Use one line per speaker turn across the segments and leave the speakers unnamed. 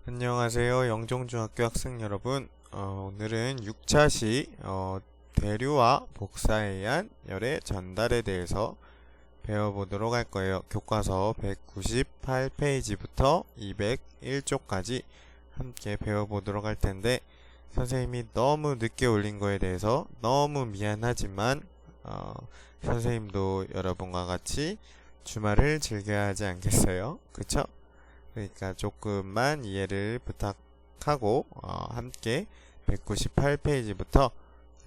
안녕하세요. 영종중학교 학생 여러분. 오늘은 6차시 대류와 복사에 의한 열의 전달에 대해서 배워보도록 할 거예요. 교과서 198페이지부터 201쪽까지 함께 배워보도록 할 텐데, 선생님이 너무 늦게 올린 거에 대해서 너무 미안하지만 선생님도 여러분과 같이 주말을 즐겨야 하지 않겠어요? 그쵸? 그러니까 조금만 이해를 부탁하고 함께 198페이지부터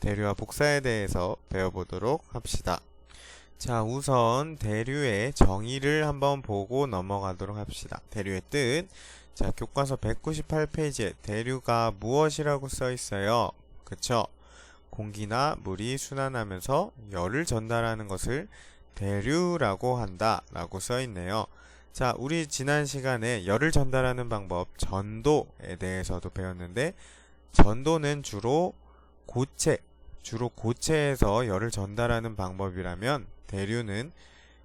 대류와 복사에 대해서 배워보도록 합시다. 자, 우선 대류의 정의를 한번 보고 넘어가도록 합시다. 대류의 뜻. 자, 교과서 198페이지에 대류가 무엇이라고 써 있어요? 그쵸? 공기나 물이 순환하면서 열을 전달하는 것을 대류라고 한다 라고 써 있네요. 자, 우리 지난 시간에 열을 전달하는 방법 전도에 대해서도 배웠는데, 전도는 주로 고체에서 열을 전달하는 방법이라면, 대류는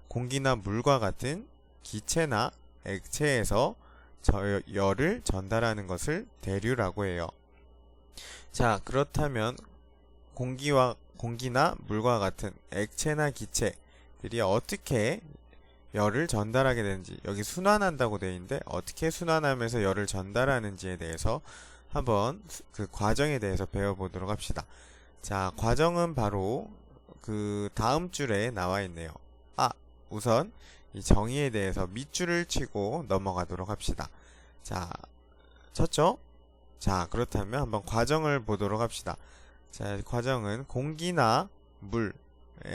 공기나 물과 같은 기체나 액체에서 열을 전달하는 것을 대류라고 해요. 자, 그렇다면 공기나 물과 같은 액체나 기체들이 어떻게 열을 전달하게 되는지, 여기 순환한다고 되어 있는데 어떻게 순환하면서 열을 전달하는지에 대해서 한번 그 과정에 대해서 배워보도록 합시다. 자, 과정은 바로 그 다음 줄에 나와 있네요. 우선 이 정의에 대해서 밑줄을 치고 넘어가도록 합시다. 자, 쳤죠? 자, 그렇다면 한번 과정을 보도록 합시다. 자, 과정은 공기나 물의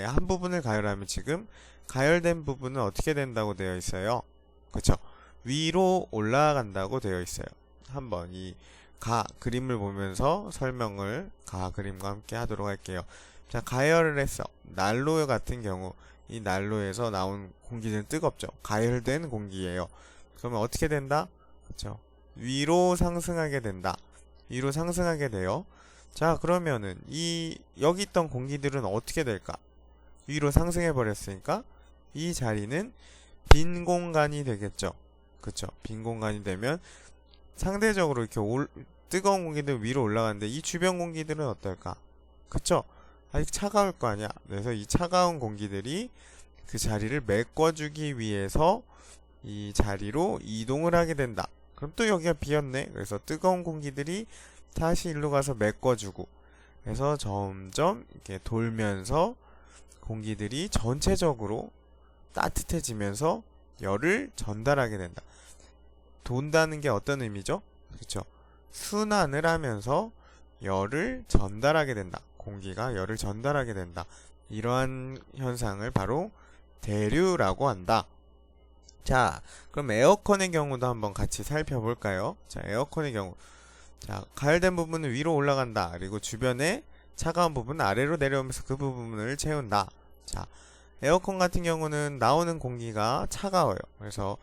한 부분을 가열하면 지금 가열된 부분은 어떻게 된다고 되어 있어요? 그쵸? 위로 올라간다고 되어 있어요. 한번 이 그림을 보면서 설명을 그림과 함께 하도록 할게요. 자, 가열을 했어. 난로 같은 경우 이 난로에서 나온 공기는 뜨겁죠. 가열된 공기예요. 그러면 어떻게 된다? 그쵸? 위로 상승하게 된다. 위로 상승하게 돼요. 자, 그러면은 여기 있던 공기들은 어떻게 될까? 위로 상승해 버렸으니까 이 자리는 빈 공간이 되겠죠. 그쵸? 빈 공간이 되면 상대적으로 이렇게 뜨거운 공기들 위로 올라가는데 이 주변 공기들은 어떨까? 그쵸? 아직 차가울 거 아니야. 그래서 이 차가운 공기들이 그 자리를 메꿔주기 위해서 이 자리로 이동을 하게 된다. 그럼 또 여기가 비었네. 그래서 뜨거운 공기들이 다시 일로 가서 메꿔주고, 그래서 점점 이렇게 돌면서 공기들이 전체적으로 따뜻해지면서 열을 전달하게 된다. 돈다는 게 어떤 의미죠? 그렇죠? 순환을 하면서 열을 전달하게 된다. 공기가 열을 전달하게 된다. 이러한 현상을 바로 대류라고 한다. 자, 그럼 에어컨의 경우도 한번 같이 살펴볼까요? 자, 에어컨의 경우. 자, 가열된 부분은 위로 올라간다. 그리고 주변에 차가운 부분은 아래로 내려오면서 그 부분을 채운다. 자, 에어컨 같은 경우는 나오는 공기가 차가워요. 그래서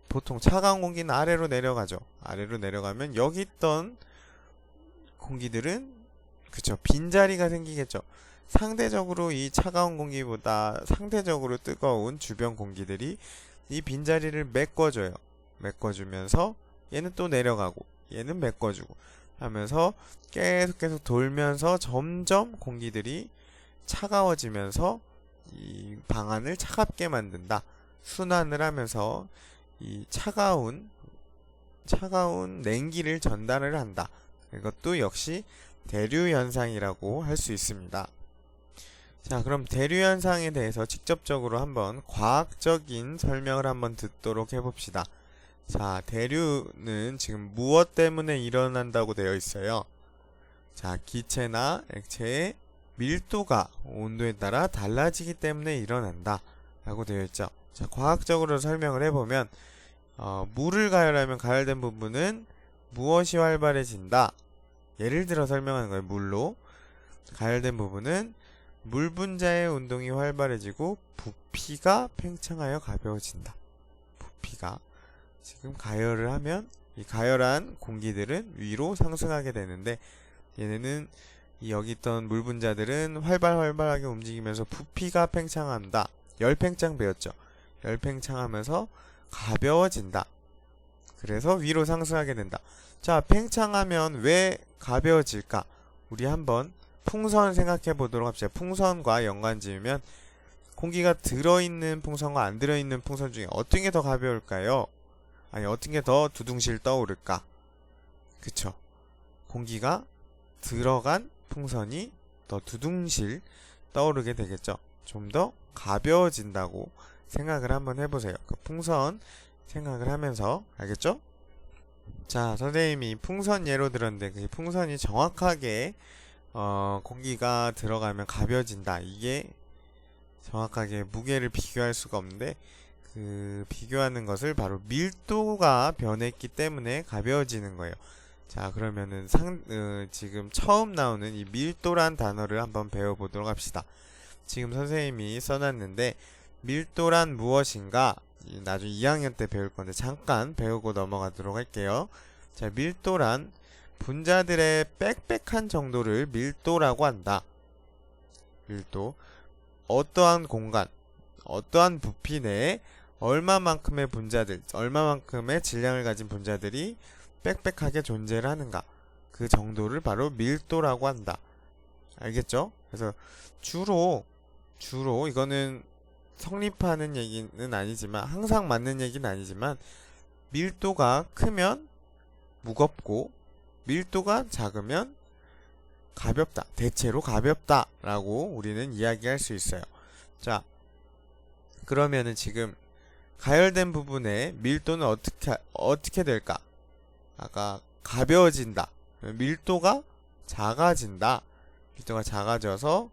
보통 차가운 공기는 아래로 내려가죠. 아래로 내려가면 여기 있던 공기들은 빈자리가 생기겠죠. 상대적으로 이 차가운 공기보다 상대적으로 뜨거운 주변 공기들이 이 빈자리를 메꿔줘요. 메꿔주면서 얘는 또 내려가고 얘는 메꿔주고 하면서 계속 돌면서 점점 공기들이 차가워지면서 이 방안을 차갑게 만든다. 순환을 하면서 이 차가운 냉기를 전달을 한다. 이것도 역시 대류 현상이라고 할 수 있습니다. 자, 그럼 대류 현상에 대해서 직접적으로 한번 과학적인 설명을 한번 듣도록 해봅시다. 자, 대류는 지금 무엇 때문에 일어난다고 되어 있어요? 자, 기체나 액체의 밀도가 온도에 따라 달라지기 때문에 일어난다 라고 되어 있죠. 자, 과학적으로 설명을 해보면 물을 가열하면 가열된 부분은 무엇이 활발해진다? 예를 들어 설명하는 거예요. 물로 가열된 부분은 물 분자의 운동이 활발해지고 부피가 팽창하여 가벼워진다. 부피가 지금 가열을 하면 이 가열한 공기들은 위로 상승하게 되는데, 얘네는 여기 있던 물 분자들은 활발하게 움직이면서 부피가 팽창한다. 열팽창 배웠죠. 열팽창하면서 가벼워진다. 그래서 위로 상승하게 된다. 자, 팽창하면 왜 가벼워질까? 우리 한번 풍선 생각해 보도록 합시다. 풍선과 연관 지으면 공기가 들어있는 풍선과 안 들어있는 풍선 중에 어떤 게 더 가벼울까요? 아니, 어떤 게 더 두둥실 떠오를까? 그쵸? 공기가 들어간 풍선이 더 두둥실 떠오르게 되겠죠. 좀 더 가벼워진다고 생각을 한번 해보세요. 그 풍선 생각을 하면서, 알겠죠? 자, 선생님이 풍선 예로 들었는데 그 풍선이 정확하게 공기가 들어가면 가벼워진다. 이게 정확하게 무게를 비교할 수가 없는데 그 비교하는 것을 바로 밀도가 변했기 때문에 가벼워지는 거예요. 자, 그러면은 지금 처음 나오는 이 밀도란 단어를 한번 배워보도록 합시다. 지금 선생님이 써놨는데 밀도란 무엇인가? 나중에 2학년 때 배울 건데 잠깐 배우고 넘어가도록 할게요. 자, 밀도란 분자들의 빽빽한 정도를 밀도라고 한다. 밀도. 어떠한 공간, 어떠한 부피 내에 얼마만큼의 분자들, 얼마만큼의 질량을 가진 분자들이 빽빽하게 존재를 하는가. 그 정도를 바로 밀도라고 한다. 알겠죠? 그래서 주로 이거는 성립하는 얘기는 아니지만 항상 맞는 얘기는 아니지만 밀도가 크면 무겁고 밀도가 작으면 가볍다. 대체로 가볍다 라고 우리는 이야기할 수 있어요. 자, 그러면은 지금 가열된 부분의 밀도는 어떻게 될까? 아까 가벼워진다. 밀도가 작아진다. 밀도가 작아져서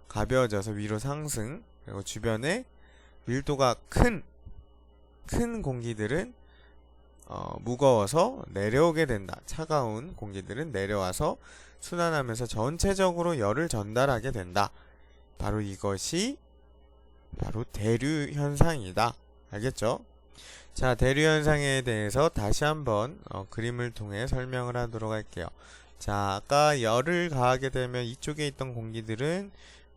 가벼워져서 위로 상승. 그리고 주변에 밀도가 큰 공기들은 무거워서 내려오게 된다. 차가운 공기들은 내려와서 순환하면서 전체적으로 열을 전달하게 된다. 바로 이것이 바로 대류 현상이다. 알겠죠? 자, 대류 현상에 대해서 다시 한번 그림을 통해 설명을 하도록 할게요. 자, 아까 열을 가하게 되면 이쪽에 있던 공기들은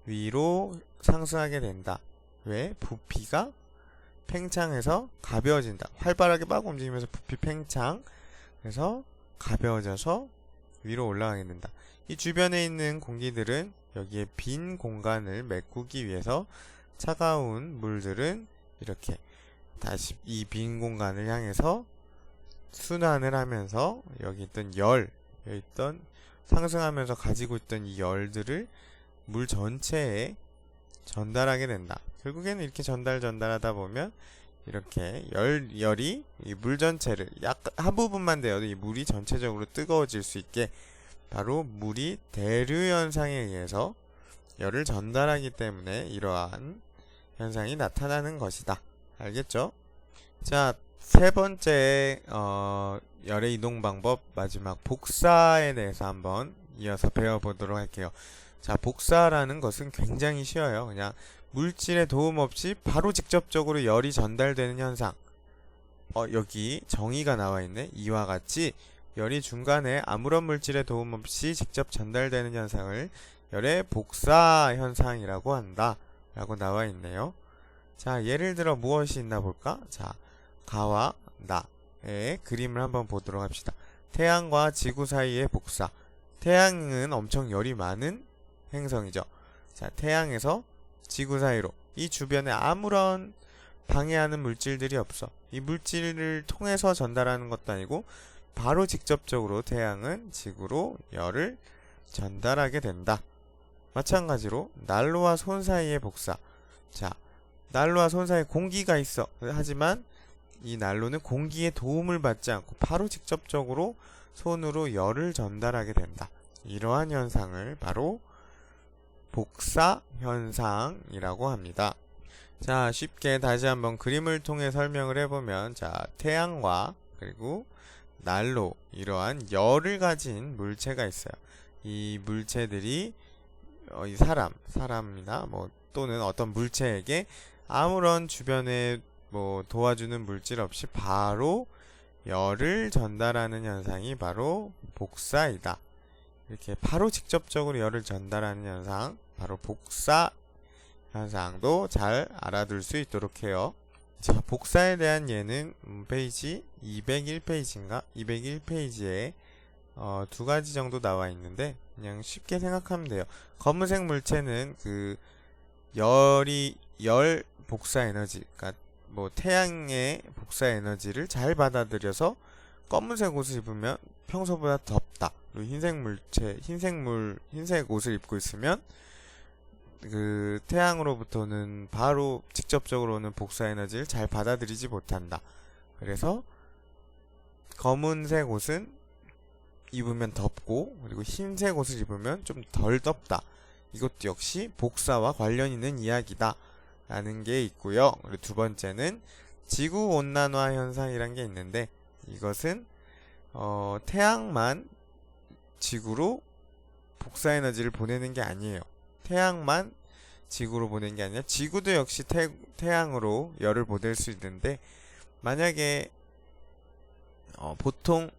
위로 상승하게 된다. 왜? 부피가 팽창해서 가벼워진다. 활발하게 막 움직이면서 부피 팽창. 그래서 가벼워져서 위로 올라가게 된다. 이 주변에 있는 공기들은 여기에 빈 공간을 메꾸기 위해서 차가운 물들은 이렇게 다시 이 빈 공간을 향해서 순환을 하면서 여기 있던 상승하면서 가지고 있던 이 열들을 물 전체에 전달하게 된다. 결국에는 이렇게 전달하다 보면 이렇게 열이 이 물 전체를 약간 한 부분만 되어도 이 물이 전체적으로 뜨거워질 수 있게 바로 물이 대류 현상에 의해서 열을 전달하기 때문에 이러한 현상이 나타나는 것이다. 알겠죠? 자, 세 번째 열의 이동 방법 마지막 복사에 대해서 한번 이어서 배워보도록 할게요. 자, 복사라는 것은 굉장히 쉬워요. 그냥 물질의 도움 없이 바로 직접적으로 열이 전달되는 현상. 여기 정의가 나와 있네. 이와 같이 열이 중간에 아무런 물질의 도움 없이 직접 전달되는 현상을 열의 복사 현상이라고 한다. 라고 나와 있네요. 자, 예를 들어 무엇이 있나 볼까? 자, 가와 나의 그림을 한번 보도록 합시다. 태양과 지구 사이의 복사. 태양은 엄청 열이 많은 행성이죠. 자, 태양에서 지구 사이로 이 주변에 아무런 방해하는 물질들이 없어. 이 물질을 통해서 전달하는 것도 아니고 바로 직접적으로 태양은 지구로 열을 전달하게 된다. 마찬가지로 난로와 손 사이의 복사. 자, 난로와 손 사이에 공기가 있어. 하지만 이 난로는 공기의 도움을 받지 않고 바로 직접적으로 손으로 열을 전달하게 된다. 이러한 현상을 바로 복사 현상이라고 합니다. 자, 쉽게 다시 한번 그림을 통해 설명을 해보면, 자, 태양과 그리고 난로, 이러한 열을 가진 물체가 있어요. 이 물체들이 이 사람이나 또는 어떤 물체에게 아무런 주변에 도와주는 물질 없이 바로 열을 전달하는 현상이 바로 복사이다. 이렇게 바로 직접적으로 열을 전달하는 현상, 바로 복사 현상도 잘 알아둘 수 있도록 해요. 자, 복사에 대한 예는 페이지 201페이지인가? 201페이지에 두 가지 정도 나와 있는데 그냥 쉽게 생각하면 돼요. 검은색 물체는 그 열 복사 에너지, 그러니까 뭐 태양의 복사 에너지를 잘 받아들여서 검은색 옷을 입으면 평소보다 덥다. 그리고 흰색 옷을 입고 있으면 그 태양으로부터는 바로 직접적으로 오는 복사 에너지를 잘 받아들이지 못한다. 그래서 검은색 옷은 입으면 덥고, 그리고 흰색 옷을 입으면 좀 덜 덥다. 이것도 역시 복사와 관련 있는 이야기다 라는 게 있고요. 그리고 두 번째는 지구온난화 현상이란 게 있는데, 이것은 태양만 지구로 복사 에너지를 보내는 게 아니에요. 태양만 지구로 보내는 게 아니라 지구도 역시 태양으로 열을 보낼 수 있는데, 만약에 보통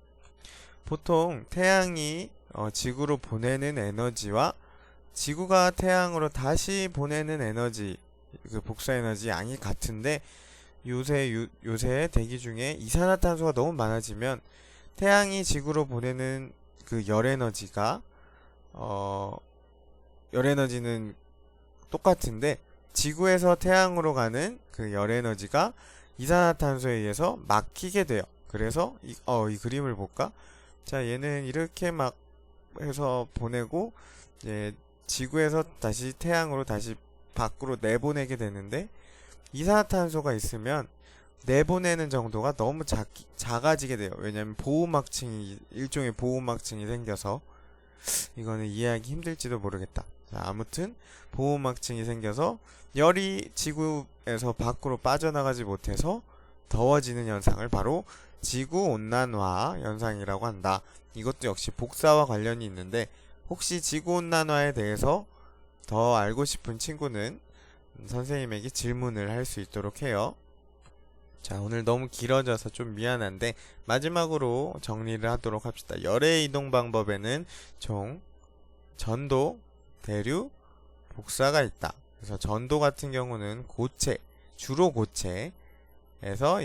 태양이 지구로 보내는 에너지와 지구가 태양으로 다시 보내는 에너지, 그 복사 에너지 양이 같은데, 요새 대기 중에 이산화탄소가 너무 많아지면 태양이 지구로 보내는 그 열 에너지는 똑같은데, 지구에서 태양으로 가는 그 열 에너지가 이산화탄소에 의해서 막히게 돼요. 그래서 이 그림을 볼까? 자, 얘는 이렇게 막 해서 보내고, 이제 지구에서 다시 태양으로 다시 밖으로 내보내게 되는데, 이산화탄소가 있으면 내보내는 정도가 너무 작아지게 돼요. 왜냐면 일종의 보호막층이 생겨서. 이거는 이해하기 힘들지도 모르겠다. 자, 아무튼 보호막층이 생겨서 열이 지구에서 밖으로 빠져나가지 못해서 더워지는 현상을 바로 지구온난화 현상이라고 한다. 이것도 역시 복사와 관련이 있는데, 혹시 지구온난화에 대해서 더 알고 싶은 친구는 선생님에게 질문을 할 수 있도록 해요. 자, 오늘 너무 길어져서 좀 미안한데 마지막으로 정리를 하도록 합시다. 열의 이동 방법에는 총 전도, 대류, 복사가 있다. 그래서 전도 같은 경우는 주로 고체에서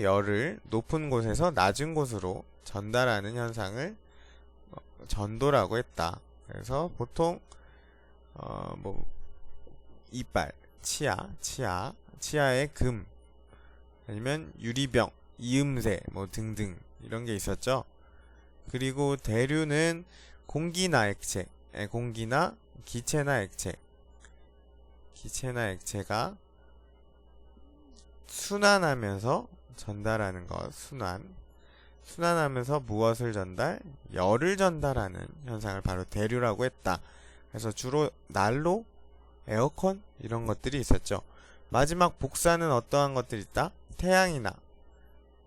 열을 높은 곳에서 낮은 곳으로 전달하는 현상을 전도라고 했다. 그래서 보통 뭐 이빨, 치아에 금, 아니면 유리병, 이음새 뭐 등등 이런 게 있었죠. 그리고 대류는 공기나 기체나 액체가 순환하면서 전달하는 것, 순환하면서 무엇을 열을 전달하는 현상을 바로 대류라고 했다. 그래서 주로 난로, 에어컨 이런 것들이 있었죠. 마지막 복사는 어떠한 것들이 있다? 태양이나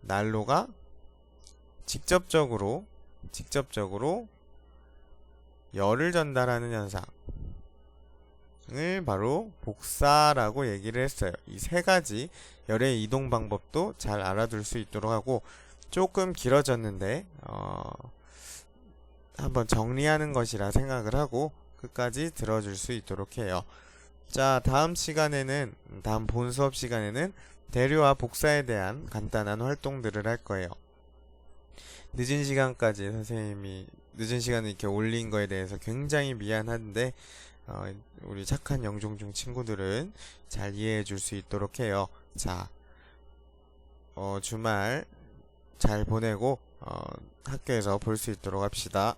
난로가 직접적으로 열을 전달하는 현상을 바로 복사라고 얘기를 했어요. 이 세 가지 열의 이동 방법도 잘 알아둘 수 있도록 하고, 조금 길어졌는데 한번 정리하는 것이라 생각을 하고 끝까지 들어줄 수 있도록 해요. 자, 다음 본 수업 시간에는 대류와 복사에 대한 간단한 활동들을 할 거예요. 늦은 시간에 이렇게 올린 거에 대해서 굉장히 미안한데, 우리 착한 영종중 친구들은 잘 이해해 줄 수 있도록 해요. 자, 주말 잘 보내고, 학교에서 볼 수 있도록 합시다.